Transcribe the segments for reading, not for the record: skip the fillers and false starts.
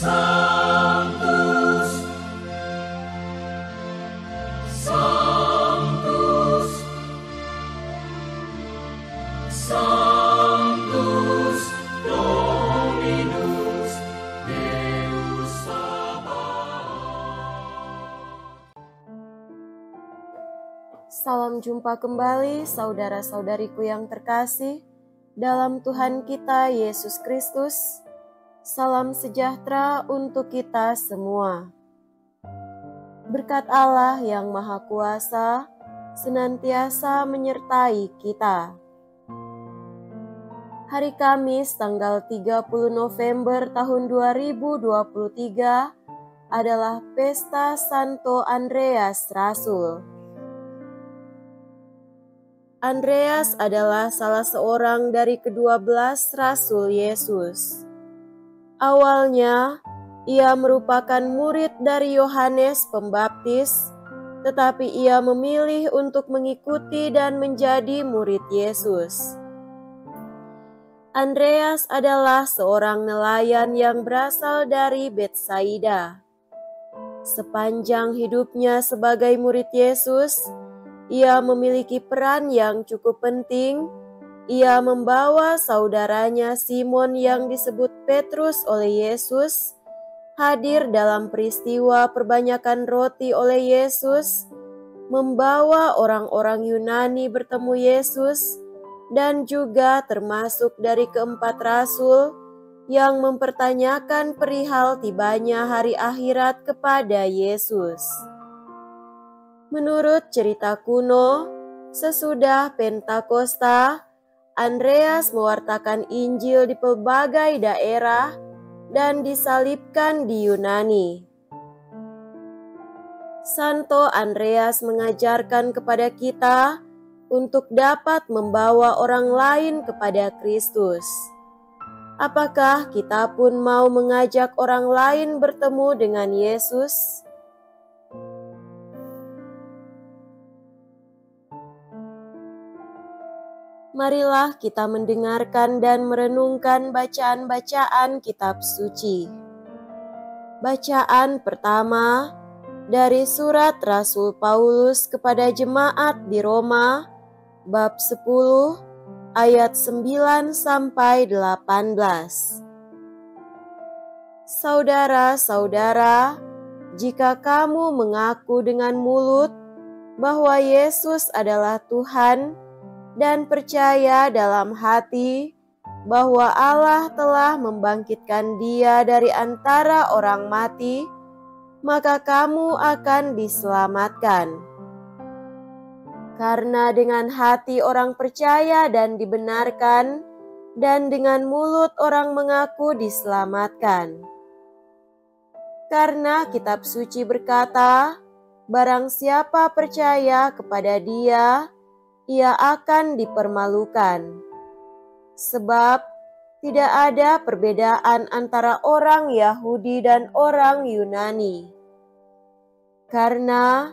Sanctus, Sanctus, Sanctus Dominus Deus Sabaoth. Salam jumpa kembali saudara-saudariku yang terkasih dalam Tuhan kita Yesus Kristus. Salam sejahtera untuk kita semua. Berkat Allah yang Maha Kuasa senantiasa menyertai kita. Hari Kamis tanggal 30 November tahun 2023 adalah Pesta Santo Andreas Rasul. Andreas adalah salah seorang dari ke-12 Rasul Yesus. Awalnya, ia merupakan murid dari Yohanes Pembaptis, tetapi ia memilih untuk mengikuti dan menjadi murid Yesus. Andreas adalah seorang nelayan yang berasal dari Betsaida. Sepanjang hidupnya sebagai murid Yesus, ia memiliki peran yang cukup penting. Ia membawa saudaranya Simon yang disebut Petrus oleh Yesus, hadir dalam peristiwa perbanyakan roti oleh Yesus, membawa orang-orang Yunani bertemu Yesus, dan juga termasuk dari keempat rasul yang mempertanyakan perihal tibanya hari akhirat kepada Yesus. Menurut cerita kuno, sesudah Pentakosta, Andreas mewartakan Injil di pelbagai daerah dan disalibkan di Yunani. Santo Andreas mengajarkan kepada kita untuk dapat membawa orang lain kepada Kristus. Apakah kita pun mau mengajak orang lain bertemu dengan Yesus? Marilah kita mendengarkan dan merenungkan bacaan-bacaan kitab suci. Bacaan pertama dari surat Rasul Paulus kepada jemaat di Roma, bab 10, ayat 9 sampai 18. Saudara-saudara, jika kamu mengaku dengan mulut bahwa Yesus adalah Tuhan, dan percaya dalam hati bahwa Allah telah membangkitkan Dia dari antara orang mati, maka kamu akan diselamatkan. Karena dengan hati orang percaya dan dibenarkan, dan dengan mulut orang mengaku diselamatkan. Karena kitab suci berkata, barang siapa percaya kepada Dia, ia akan dipermalukan. Sebab tidak ada perbedaan antara orang Yahudi dan orang Yunani. Karena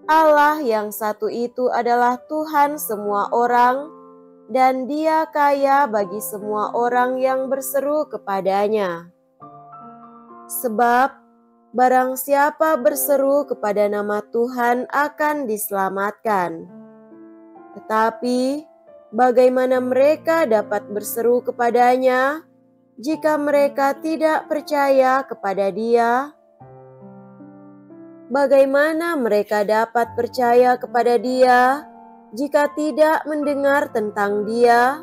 Allah yang satu itu adalah Tuhan semua orang, dan Dia kaya bagi semua orang yang berseru kepadanya. Sebab barang siapa berseru kepada nama Tuhan akan diselamatkan. Tetapi, bagaimana mereka dapat berseru kepadanya jika mereka tidak percaya kepada Dia? Bagaimana mereka dapat percaya kepada Dia jika tidak mendengar tentang Dia?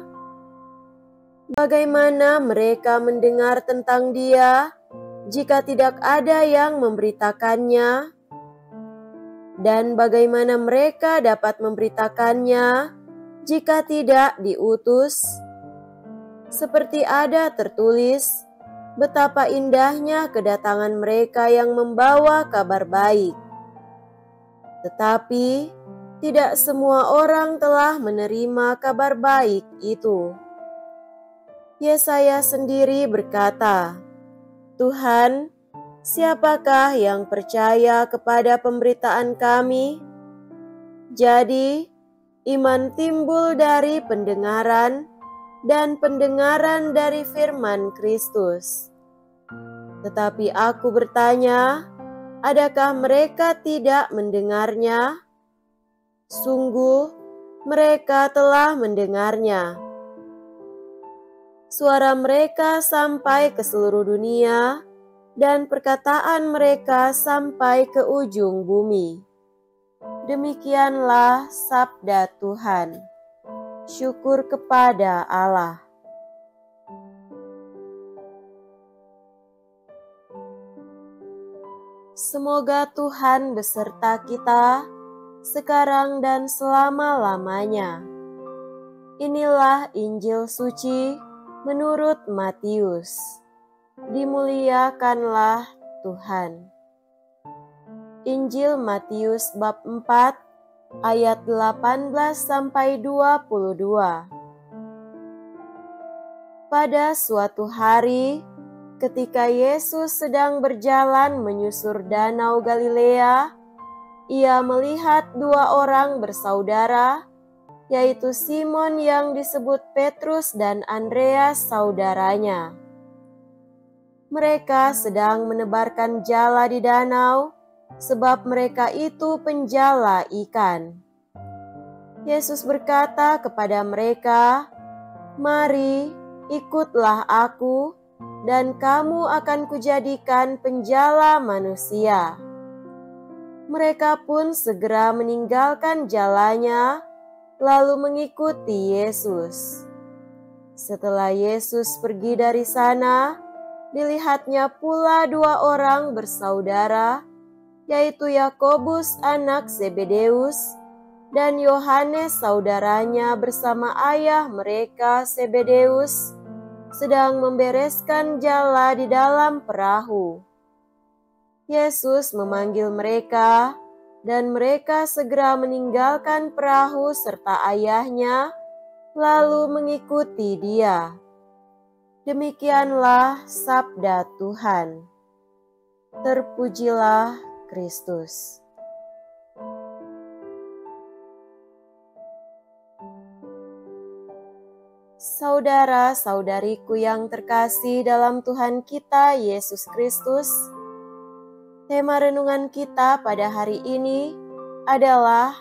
Bagaimana mereka mendengar tentang Dia jika tidak ada yang memberitakannya? Dan bagaimana mereka dapat memberitakannya jika tidak diutus? Seperti ada tertulis, betapa indahnya kedatangan mereka yang membawa kabar baik. Tetapi tidak semua orang telah menerima kabar baik itu. Yesaya sendiri berkata, Tuhan, siapakah yang percaya kepada pemberitaan kami? Jadi, iman timbul dari pendengaran, dan pendengaran dari firman Kristus. Tetapi aku bertanya, adakah mereka tidak mendengarnya? Sungguh, mereka telah mendengarnya. Suara mereka sampai ke seluruh dunia, dan perkataan mereka sampai ke ujung bumi. Demikianlah sabda Tuhan. Syukur kepada Allah. Semoga Tuhan beserta kita sekarang dan selama-lamanya. Inilah Injil suci menurut Matius. Dimuliakanlah Tuhan. Injil Matius bab 4 ayat 18 sampai 22. Pada suatu hari, ketika Yesus sedang berjalan menyusur danau Galilea, ia melihat dua orang bersaudara, yaitu Simon yang disebut Petrus dan Andreas saudaranya. Mereka sedang menebarkan jala di danau, sebab mereka itu penjala ikan. Yesus berkata kepada mereka, "Mari, ikutlah aku, dan kamu akan kujadikan penjala manusia." Mereka pun segera meninggalkan jalannya, lalu mengikuti Yesus. Setelah Yesus pergi dari sana, dilihatnya pula dua orang bersaudara, yaitu Yakobus anak Zebedeus dan Yohanes saudaranya bersama ayah mereka Zebedeus, sedang membereskan jala di dalam perahu. Yesus memanggil mereka, dan mereka segera meninggalkan perahu serta ayahnya, lalu mengikuti Dia. Demikianlah sabda Tuhan. Terpujilah Kristus. Saudara-saudariku yang terkasih dalam Tuhan kita Yesus Kristus, tema renungan kita pada hari ini adalah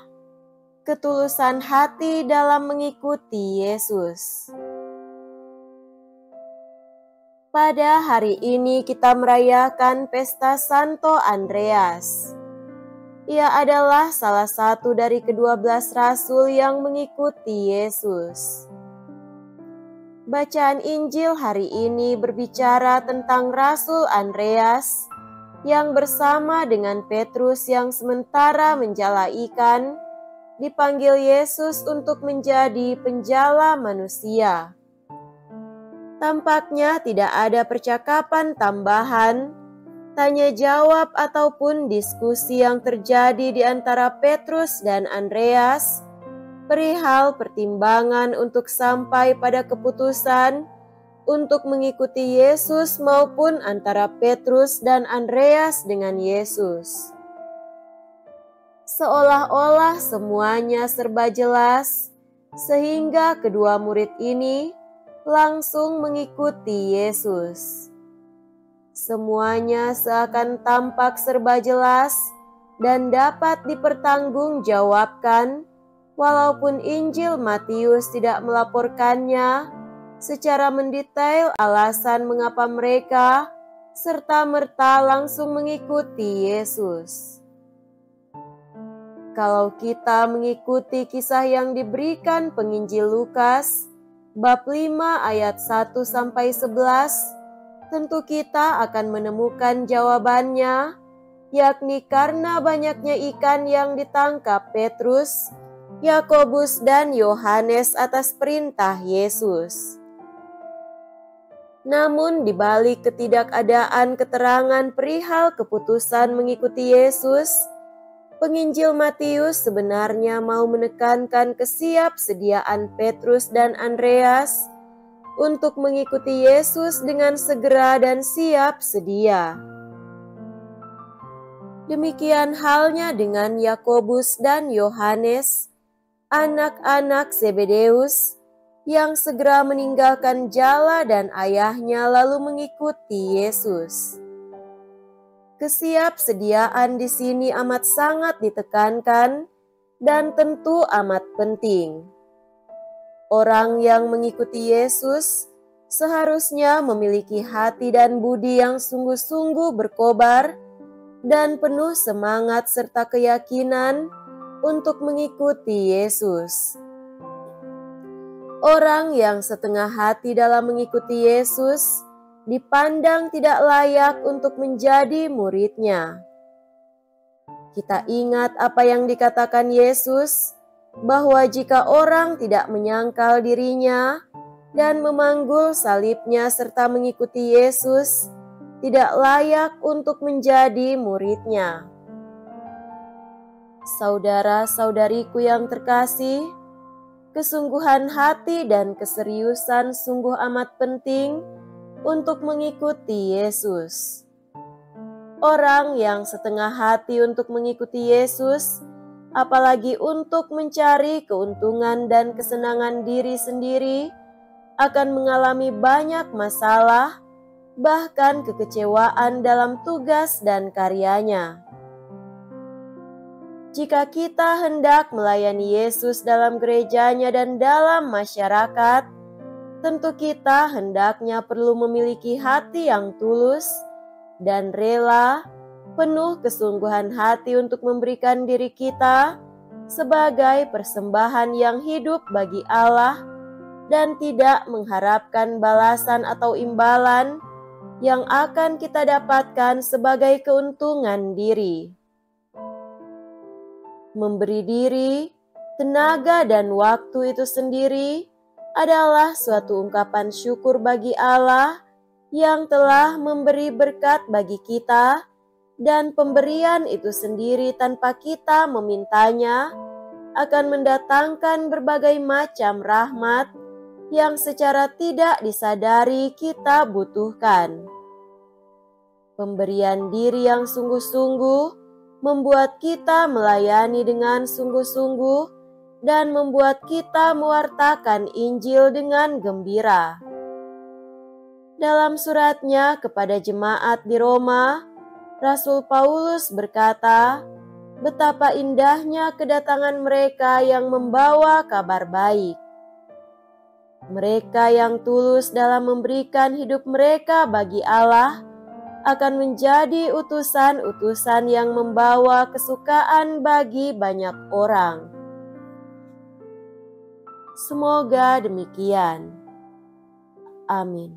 ketulusan hati dalam mengikuti Yesus. Pada hari ini kita merayakan pesta Santo Andreas. Ia adalah salah satu dari ke-12 rasul yang mengikuti Yesus. Bacaan Injil hari ini berbicara tentang Rasul Andreas yang bersama dengan Petrus yang sementara menjala ikan, dipanggil Yesus untuk menjadi penjala manusia. Tampaknya tidak ada percakapan tambahan, tanya jawab ataupun diskusi yang terjadi di antara Petrus dan Andreas perihal pertimbangan untuk sampai pada keputusan untuk mengikuti Yesus maupun antara Petrus dan Andreas dengan Yesus. Seolah-olah semuanya serba jelas, sehingga kedua murid ini langsung mengikuti Yesus. Semuanya seakan tampak serba jelas dan dapat dipertanggungjawabkan, walaupun Injil Matius tidak melaporkannya secara mendetail alasan mengapa mereka serta-merta langsung mengikuti Yesus. Kalau kita mengikuti kisah yang diberikan penginjil Lukas, bab 5 ayat 1-11, tentu kita akan menemukan jawabannya, yakni karena banyaknya ikan yang ditangkap Petrus, Yakobus dan Yohanes atas perintah Yesus. Namun di balik ketidakadaan keterangan perihal keputusan mengikuti Yesus, penginjil Matius sebenarnya mau menekankan kesiapsediaan Petrus dan Andreas untuk mengikuti Yesus dengan segera dan siap sedia. Demikian halnya dengan Yakobus dan Yohanes, anak-anak Zebedeus, yang segera meninggalkan jala dan ayahnya lalu mengikuti Yesus. Kesiapsediaan di sini amat sangat ditekankan dan tentu amat penting. Orang yang mengikuti Yesus seharusnya memiliki hati dan budi yang sungguh-sungguh berkobar dan penuh semangat serta keyakinan untuk mengikuti Yesus. Orang yang setengah hati dalam mengikuti Yesus dipandang tidak layak untuk menjadi murid-Nya. Kita ingat apa yang dikatakan Yesus, bahwa jika orang tidak menyangkal dirinya dan memanggul salib-Nya serta mengikuti Yesus, tidak layak untuk menjadi murid-Nya. Saudara-saudariku yang terkasih, kesungguhan hati dan keseriusan sungguh amat penting untuk mengikuti Yesus. Orang yang setengah hati untuk mengikuti Yesus, apalagi untuk mencari keuntungan dan kesenangan diri sendiri, akan mengalami banyak masalah, bahkan kekecewaan dalam tugas dan karyanya. Jika kita hendak melayani Yesus dalam gerejanya dan dalam masyarakat, tentu kita hendaknya perlu memiliki hati yang tulus dan rela, penuh kesungguhan hati untuk memberikan diri kita sebagai persembahan yang hidup bagi Allah dan tidak mengharapkan balasan atau imbalan yang akan kita dapatkan sebagai keuntungan diri. Memberi diri, tenaga dan waktu itu sendiri adalah suatu ungkapan syukur bagi Allah yang telah memberi berkat bagi kita, dan pemberian itu sendiri tanpa kita memintanya akan mendatangkan berbagai macam rahmat yang secara tidak disadari kita butuhkan. Pemberian diri yang sungguh-sungguh membuat kita melayani dengan sungguh-sungguh dan membuat kita mewartakan Injil dengan gembira. Dalam suratnya kepada jemaat di Roma, Rasul Paulus berkata, betapa indahnya kedatangan mereka yang membawa kabar baik. Mereka yang tulus dalam memberikan hidup mereka bagi Allah akan menjadi utusan-utusan yang membawa kesukaan bagi banyak orang. Semoga demikian. Amin.